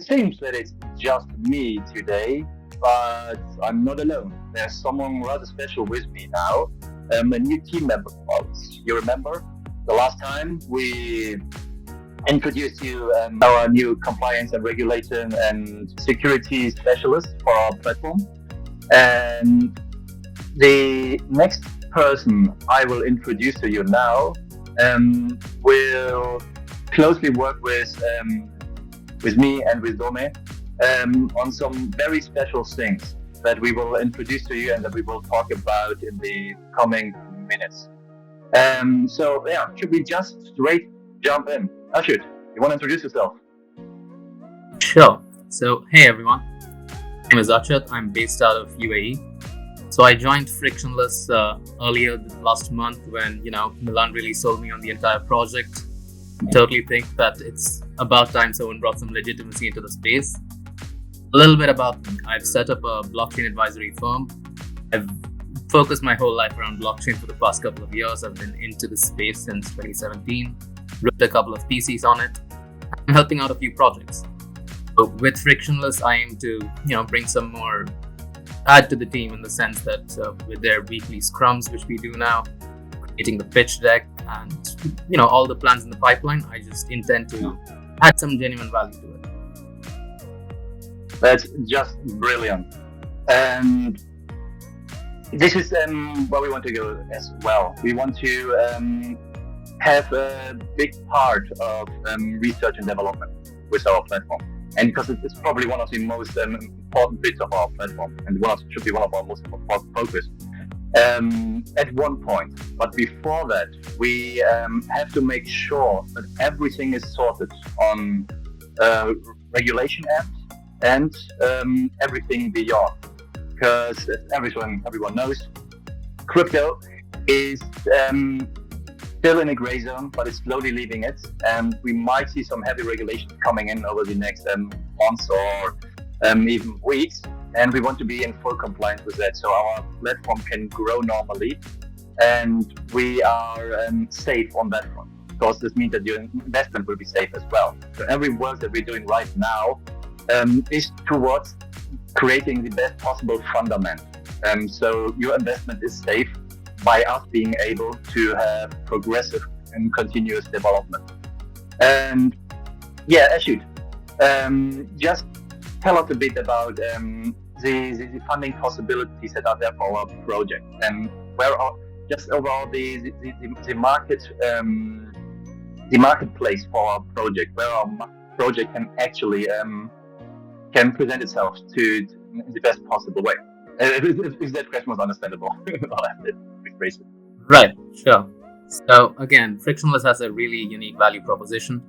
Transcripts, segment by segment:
It seems that it's just me today, but I'm not alone. There's someone rather special with me now, a new team member of ours. You remember the last time we introduced you our new compliance and regulation and security specialist for our platform. And the next person I will introduce to you now will closely work with me and with Dome on some very special things that we will introduce to you and that we will talk about in the coming minutes. So yeah, should we just straight jump in? Achuth, you want to introduce yourself? Sure. So, hey everyone. My name is Achuth. I'm based out of UAE. So I joined Frictionless earlier last month when, Milan really sold me on the entire project. I totally think that it's about time someone brought some legitimacy into the space. A little bit about me. I've set up a blockchain advisory firm. I've focused my whole life around blockchain for the past couple of years. I've been into the space since 2017, wrote a couple of PCs on it. I'm helping out a few projects. So with Frictionless, I aim to, bring some more, add to the team in the sense that with their weekly scrums, which we do now, creating the pitch deck and, all the plans in the pipeline, I just intend to add some genuine value to it. That's just brilliant. And this is where we want to go as well. We want to have a big part of research and development with our platform. And because it's probably one of the most important bits of our platform and should be one of our most important focus at one point. But before that, we have to make sure that everything is sorted on regulation end and everything beyond. Because everyone knows, crypto is still in a gray zone, but it's slowly leaving it, and we might see some heavy regulations coming in over the next months or even weeks, and we want to be in full compliance with that so our platform can grow normally and we are safe on that front. Of course, this means that your investment will be safe as well. So every work that we're doing right now is towards creating the best possible fundament. So your investment is safe by us being able to have progressive and continuous development. And yeah, Achuth, just tell us a bit about the funding possibilities that are there for our project and where are just overall the marketplace for our project, where our project can actually can present itself to the best possible way. If that question was understandable. Right, sure. So again, Frictionless has a really unique value proposition.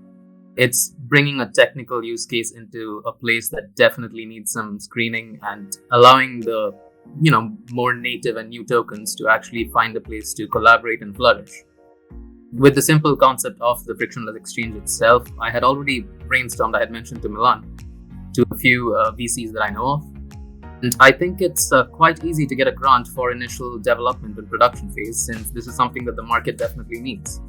It's bringing a technical use case into a place that definitely needs some screening and allowing the, more native and new tokens to actually find a place to collaborate and flourish. With the simple concept of the Frictionless exchange itself, I had already brainstormed, I had mentioned to Milan, to a few VCs that I know of. And I think it's quite easy to get a grant for initial development and production phase, since this is something that the market definitely needs.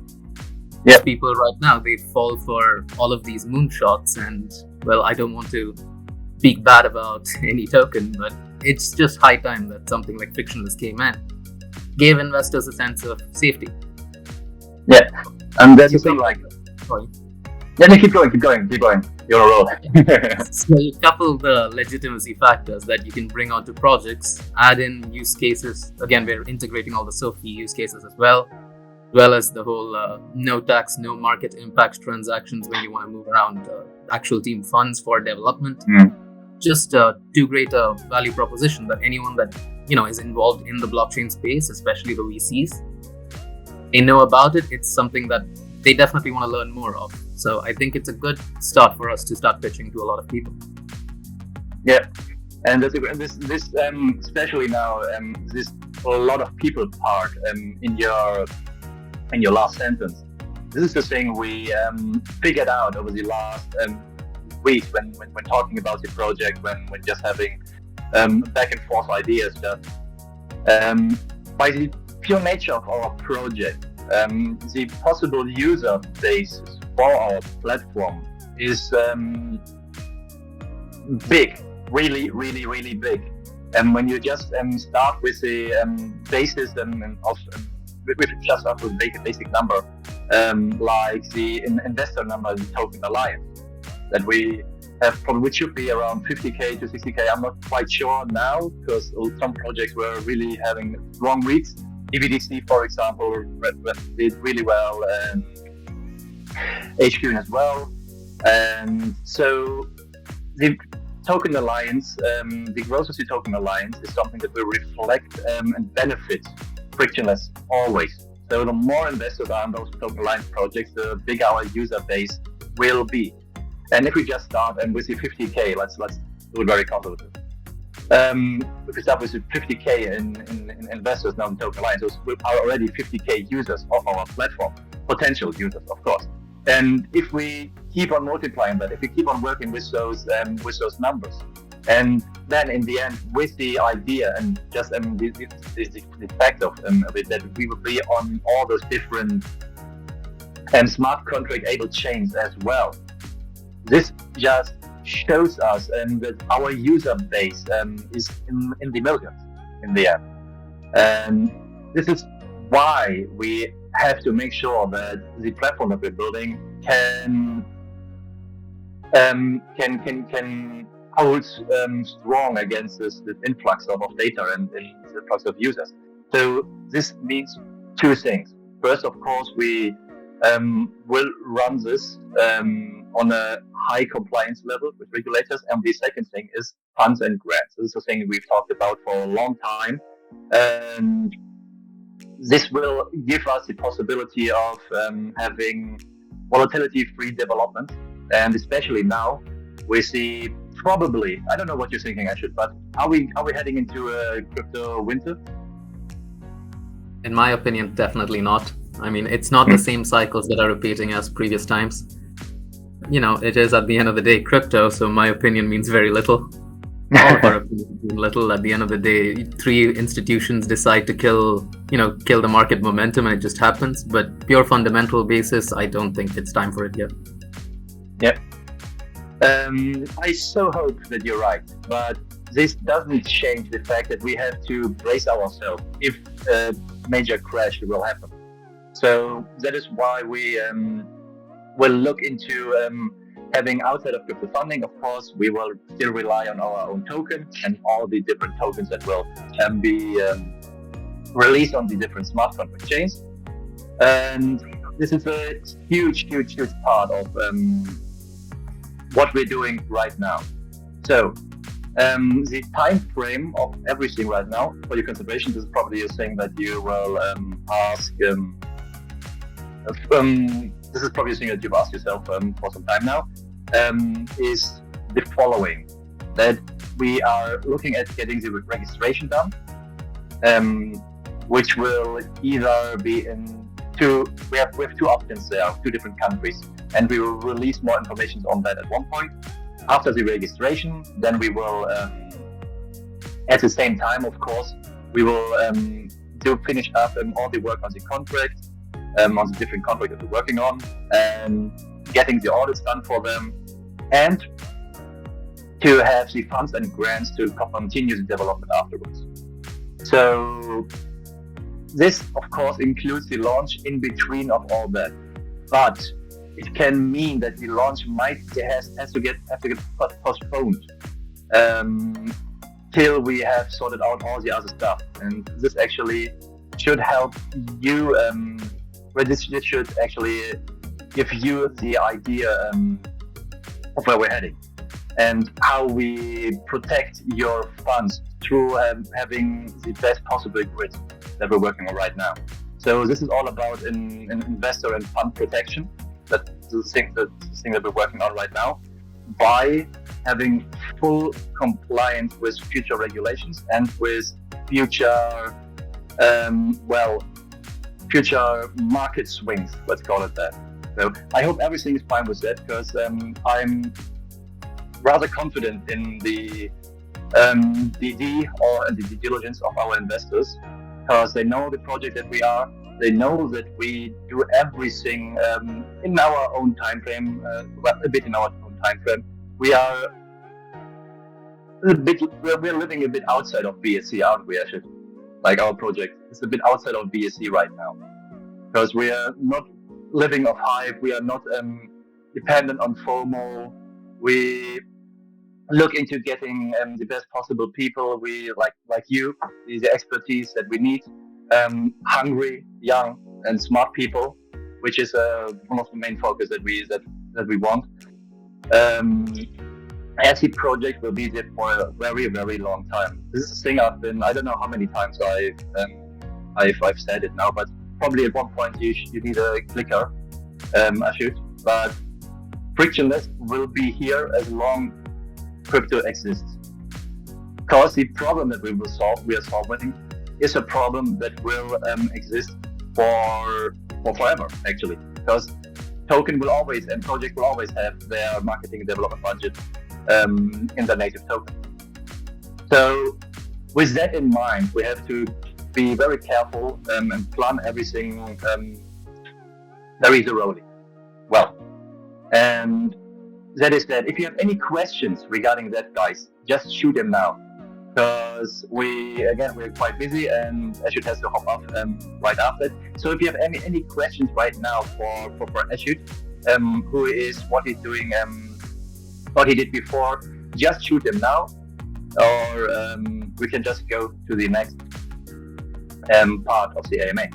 Yeah. People right now, they fall for all of these moonshots, and well, I don't want to speak bad about any token, but it's just high time that something like Frictionless came in, gave investors a sense of safety. Yeah, and that's the thing. Sorry. Yeah, keep going. You're on a roll. So you couple the legitimacy factors that you can bring onto projects, add in use cases. Again, we're integrating all the SOFI use cases as well as the whole no tax, no market impact transactions when you want to move around actual team funds for development. Just too great a value proposition that anyone that is involved in the blockchain space, especially the VCs, they know about it. It's something that they definitely want to learn more of. So I think it's a good start for us to start pitching to a lot of people. Yeah, and this especially now this a lot of people part in your last sentence. This is the thing we figured out over the last weeks when talking about the project, when just having back and forth ideas. Just by the pure nature of our project, the possible user base for our platform is big, really, really, really big. And when you just start with the basis of with just start with a basic number, like the investor number, the token alliance, that we have probably, which should be around 50k to 60k. I'm not quite sure now because some projects were really having long weeks. EBDC, for example, did really well, and HQ as well. And so the token alliance, the growth of the token alliance is something that will reflect and benefit Frictionless always. So the more investors are in those token alliance projects, the bigger our user base will be. And if we just start with the 50k, let's do it very conservative. If we start with the 50k in investors now in token alliance, those are already 50k users of our platform, potential users, of course. And if we keep on multiplying that, if we keep on working with those numbers, and then in the end, with the idea and just the fact of it, that we will be on all those different smart contract able chains as well. This just shows us that our user base is in the millions in the end. And this is why we have to make sure that the platform that we're building can hold strong against this influx of data and this influx of users. So this means two things. First, of course, we will run this on a high compliance level with regulators. And the second thing is funds and grants. This is a thing we've talked about for a long time. And this will give us the possibility of having volatility-free development. And especially now with the probably, I don't know what you're thinking, Achuth, but are we heading into a crypto winter? In my opinion, definitely not. I mean, it's not the same cycles that are repeating as previous times. You know, it is at the end of the day crypto, so my opinion means very little. All of our opinions mean little. At the end of the day, three institutions decide to kill the market momentum, and it just happens. But pure fundamental basis, I don't think it's time for it yet. Yep. I so hope that you're right, but this doesn't change the fact that we have to brace ourselves if a major crash will happen. So that is why we will look into having outside of crypto funding. Of course, we will still rely on our own token and all the different tokens that will be released on the different smart contract chains. And this is a huge part of what we're doing right now. So the time frame of everything right now, for your consideration, this is probably a thing that you will ask. This is probably a thing that you've asked yourself for some time now. Is the following: that we are looking at getting the registration done, which will either be in two. We have two options there, two different countries, and we will release more information on that at one point. After the registration, then we will, at the same time, of course, we will finish up all the work on the contract, on the different contracts that we're working on, and getting the audits done for them, and to have the funds and grants to continue the development afterwards. So this, of course, includes the launch in between of all that, but it can mean that the launch has to get postponed till we have sorted out all the other stuff. And this actually should help you. This should actually give you the idea of where we're heading and how we protect your funds through having the best possible grid that we're working on right now. So this is all about an investor and fund protection. That's the thing that we're working on right now, by having full compliance with future regulations and with future market swings, let's call it that. So I hope everything is fine with that, because I'm rather confident in the DD or the due diligence of our investors, because they know the project that we are. They know that we do everything in our own time frame, a bit in our own time frame. We are we're living a bit outside of BSC, aren't we? Actually, like our project is a bit outside of BSC right now because we are not living off hype. We are not dependent on FOMO. We look into getting the best possible people. We like you, the expertise that we need. Hungry, young, and smart people, which is one of the main focus that we want. SE project will be there for a very, very long time. This is a thing I don't know how many times I've said it now, but probably at one point you need a clicker, Achuth. But frictionless will be here as long crypto exists. Because the problem that we are solving, is a problem that will exist for forever, actually. Because token will always and project will always have their marketing and development budget in the native token. So with that in mind, we have to be very careful and plan everything very thoroughly. Well, and that is that. If you have any questions regarding that, guys, just shoot them now. Because we're quite busy and Achuth has to hop off right after. So if you have any questions right now for Achuth, who is what he's doing, what he did before, just shoot them now, or we can just go to the next part of the AMA.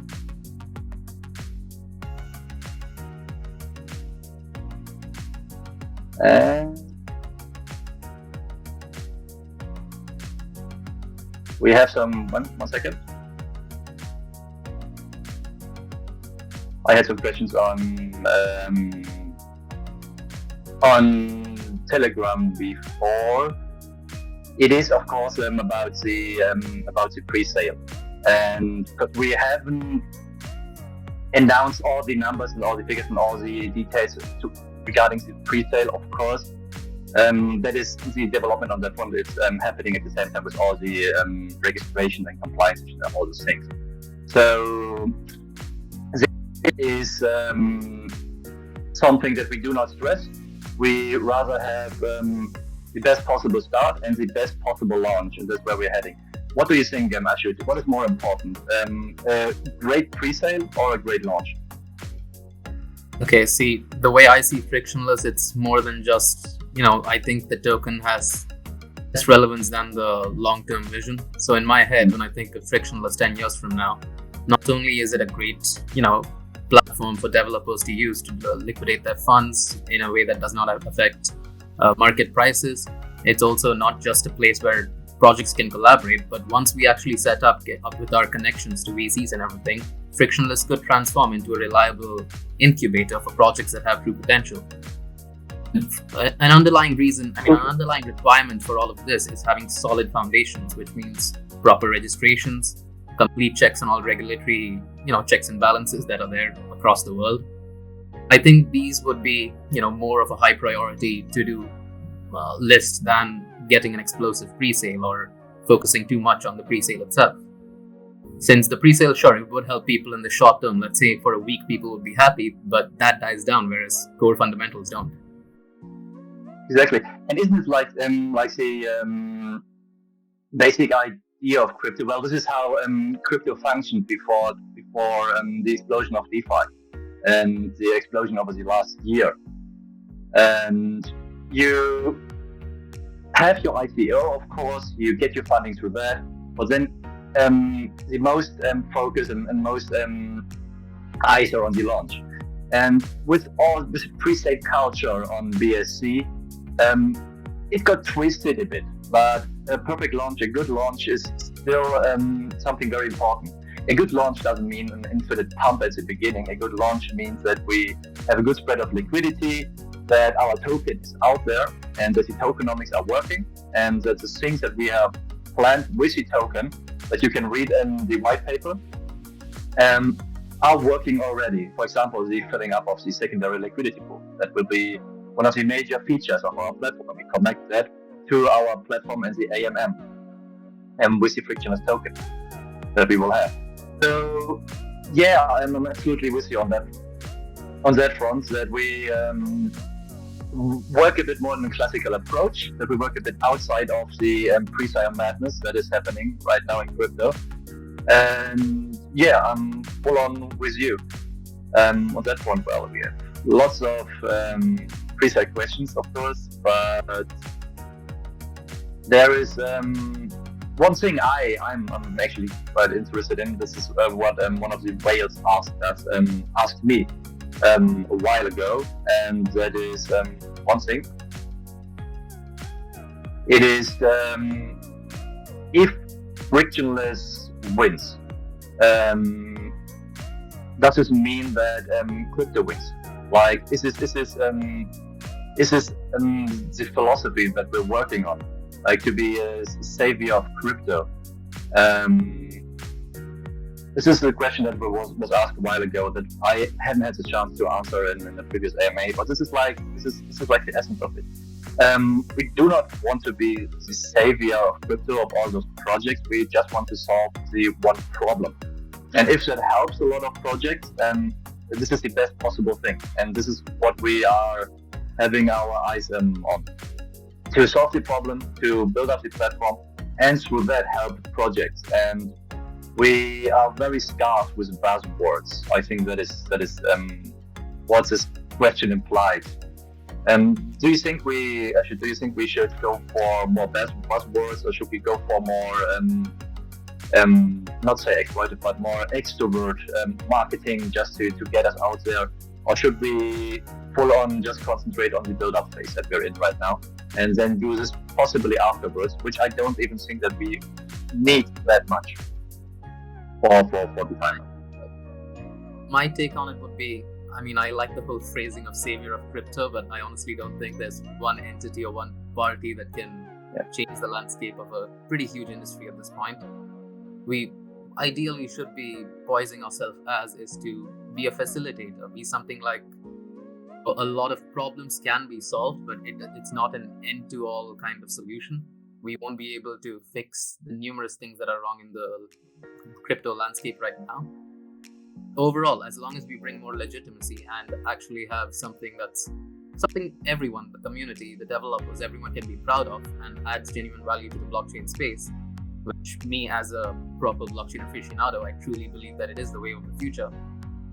We have one second. I had some questions on Telegram before. It is of course about the pre-sale, and because we haven't announced all the numbers and all the figures and all the details regarding the pre-sale, of course. That is the development on that one. It's happening at the same time with all the registration and compliance and all those things. So this is something that we do not stress. We rather have the best possible start and the best possible launch, and that's where we're heading. What do you think, Achuth? What is more important, a great pre-sale or a great launch? Okay, see, the way I see Frictionless, it's more than just, I think the token has less relevance than the long-term vision. So in my head, when I think of Frictionless 10 years from now, not only is it a great, platform for developers to use to liquidate their funds in a way that does not affect market prices, it's also not just a place where projects can collaborate, but once we actually get up with our connections to VCs and everything, Frictionless could transform into a reliable incubator for projects that have true potential. An underlying requirement for all of this is having solid foundations, which means proper registrations, complete checks on all regulatory, checks and balances that are there across the world. I think these would be, more of a high priority to do list than getting an explosive pre-sale or focusing too much on the pre-sale itself. Since the pre-sale, sure, it would help people in the short term. Let's say for a week, people would be happy, but that dies down, whereas core fundamentals don't. Exactly. And isn't it like the basic idea of crypto? Well, this is how crypto functioned before the explosion of DeFi and the explosion over the last year. And you have your ICO, of course, you get your funding through that, but then the most focus and most eyes are on the launch. And with all this pre-sale culture on BSC, it got twisted a bit, but a perfect launch, a good launch is still something very important. A good launch doesn't mean an infinite pump at the beginning. A good launch means that we have a good spread of liquidity, that our token is out there, and that the tokenomics are working, and that the things that we have planned with the token, that you can read in the white paper, are working already. For example, the filling up of the secondary liquidity pool. That will be one of the major features of our platform. We connect that to our platform and the AMM, and with the frictionless token that we will have. So, yeah, I'm absolutely with you on that front. That we work a bit more in a classical approach, that we work a bit outside of the pre-sale madness that is happening right now in crypto. And yeah, I'm full on with you on that one. Well, we have lots of pre-sale questions, of course, but there is one thing I'm actually quite interested in. This is what one of the whales asked me a while ago, and that is one thing. It is if Frictionless wins, does this mean that crypto wins? Like, is this the philosophy that we're working on? Like, to be a savior of crypto. This is the question that was asked a while ago that I hadn't had the chance to answer in the previous AMA, but this is like the essence of it. We do not want to be the savior of crypto, of all those projects. We just want to solve the one problem. And if that helps a lot of projects, then this is the best possible thing. And this is what we are having our eyes on. To solve the problem, to build up the platform, and through that help projects. And we are very scarce with buzzwords. I think that is what this question implied. Do you think we should go for more buzzwords, or should we go for more not say exploitive, but more extrovert marketing just to get us out there? Or should we full on just concentrate on the build-up phase that we're in right now, and then do this possibly afterwards, which I don't even think that we need that much for the time. My take on it would be, I mean, I like the whole phrasing of savior of crypto, but I honestly don't think there's one entity or one party that can change the landscape of a pretty huge industry at this point. We ideally should be poising ourselves as is to be a facilitator, be something like a lot of problems can be solved, but it's not an end-to-all kind of solution. We won't be able to fix the numerous things that are wrong in the crypto landscape right now. Overall, as long as we bring more legitimacy and actually have something everyone, the community, the developers, everyone can be proud of and adds genuine value to the blockchain space, which me as a proper blockchain aficionado, I truly believe that it is the way of the future.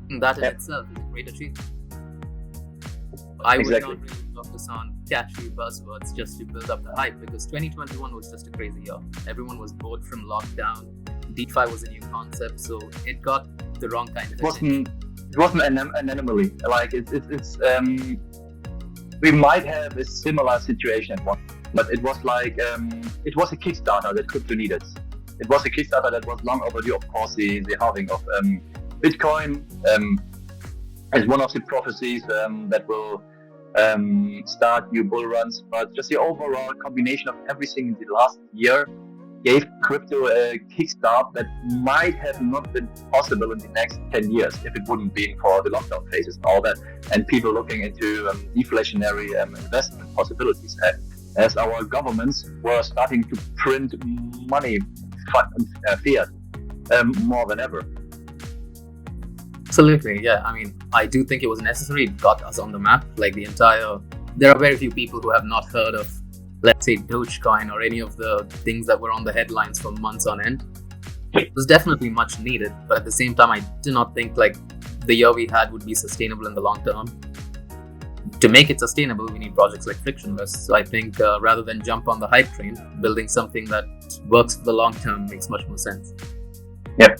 And that in itself is a great achievement. I would not really focus on catchy buzzwords just to build up the hype, because 2021 was just a crazy year. Everyone was bored from lockdown. DeFi was a new concept, so it got the wrong kind of attention. It wasn't an anomaly. Like it's we might have a similar situation, but it was like it was a Kickstarter that crypto needed. It was a Kickstarter that was long overdue. Of course, the halving of Bitcoin is one of the prophecies that will start new bull runs, but just the overall combination of everything in the last year gave crypto a kickstart that might have not been possible in the next 10 years if it wouldn't be for the lockdown phases and all that, and people looking into deflationary investment possibilities, as our governments were starting to print money, fiat, more than ever. Absolutely, yeah. I mean, I do think it was necessary. It got us on the map. There are very few people who have not heard of, let's say, Dogecoin or any of the things that were on the headlines for months on end. It was definitely much needed, but at the same time, I do not think the year we had would be sustainable in the long term. To make it sustainable, we need projects like Frictionless. So I think rather than jump on the hype train, building something that works for the long term makes much more sense. Yeah,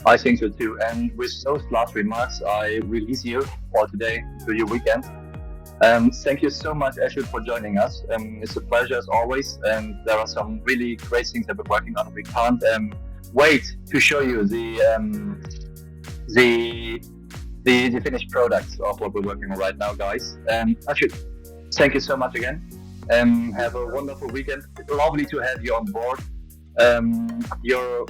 I think so too. And with those last remarks, I release you for today to your weekend. Thank you so much, Achuth, for joining us. It's a pleasure as always, and there are some really great things that we're working on. We can't wait to show you the finished products of what we're working on right now, guys. Achuth, thank you so much again. Have a wonderful weekend. Lovely to have you on board. Your